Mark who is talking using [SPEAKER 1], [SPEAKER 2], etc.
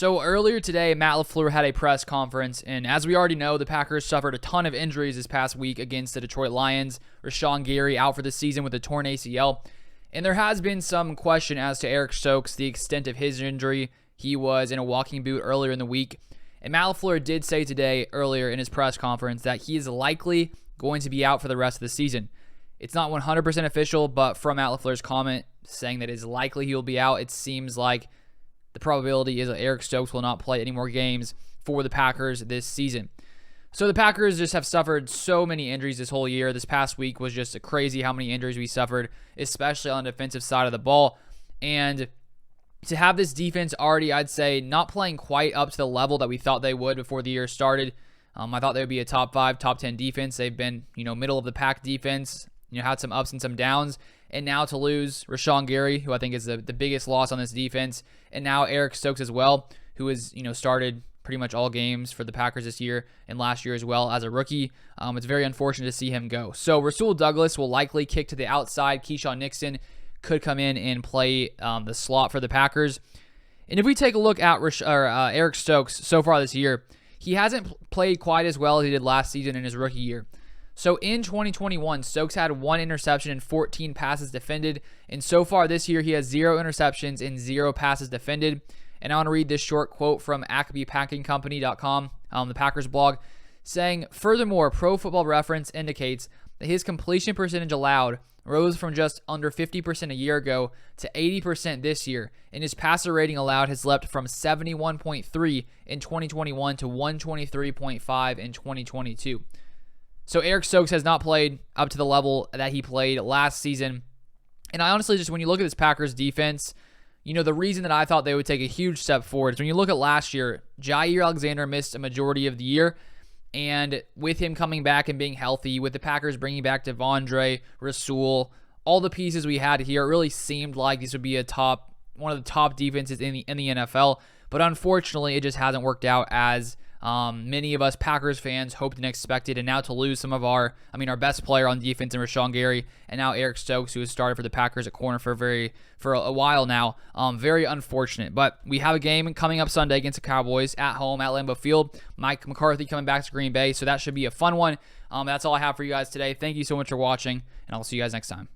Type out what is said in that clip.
[SPEAKER 1] So earlier today, Matt LaFleur had a press conference, and as we already know, the Packers suffered a ton of injuries this past week against the Detroit Lions. Rashawn Gary out for the season with a torn ACL, and there has been some question as to Eric Stokes, the extent of his injury. He was in a walking boot earlier in the week, and Matt LaFleur did say today, earlier in his press conference, that he is likely going to be out for the rest of the season. It's not 100% official, but from Matt LaFleur's comment saying that it's likely he'll be out, it seems like the probability is that Eric Stokes will not play any more games for the Packers this season. So the Packers just have suffered so many injuries this whole year. This past week was just crazy how many injuries we suffered, especially on the defensive side of the ball. And to have this defense already, I'd say, not playing quite up to the level that we thought they would before the year started. I thought they would be a top 5, top 10 defense. They've been, middle of the pack defense, had some ups and some downs. And now to lose Rashawn Gary, who I think is the biggest loss on this defense, and now Eric Stokes as well, who has started pretty much all games for the Packers this year and last year as well as a rookie. It's very unfortunate to see him go. So Rasul Douglas will likely kick to the outside. Keyshawn Nixon could come in and play the slot for the Packers. And if we take a look at Eric Stokes so far this year, he hasn't played quite as well as he did last season in his rookie year. So in 2021, Stokes had 1 interception and 14 passes defended. And so far this year, he has 0 interceptions and 0 passes defended. And I want to read this short quote from AcmePackingCompany.com, the Packers blog, saying, "Furthermore, Pro Football Reference indicates that his completion percentage allowed rose from just under 50% a year ago to 80% this year, and his passer rating allowed has leapt from 71.3 in 2021 to 123.5 in 2022. So Eric Stokes has not played up to the level that he played last season. And I honestly just, when you look at this Packers defense, the reason that I thought they would take a huge step forward is when you look at last year, Jair Alexander missed a majority of the year. And with him coming back and being healthy, with the Packers bringing back Devondre, Rasul, all the pieces we had here, it really seemed like this would be one of the top defenses in the NFL. But unfortunately, it just hasn't worked out as many of us Packers fans hoped and expected. And now to lose some of our best player on defense in Rashawn Gary, and now Eric Stokes, who has started for the Packers at corner for a while now. Very unfortunate. But we have a game coming up Sunday against the Cowboys at home at Lambeau Field. Mike McCarthy coming back to Green Bay, so that should be a fun one. That's all I have for you guys today. Thank you so much for watching, and I'll see you guys next time.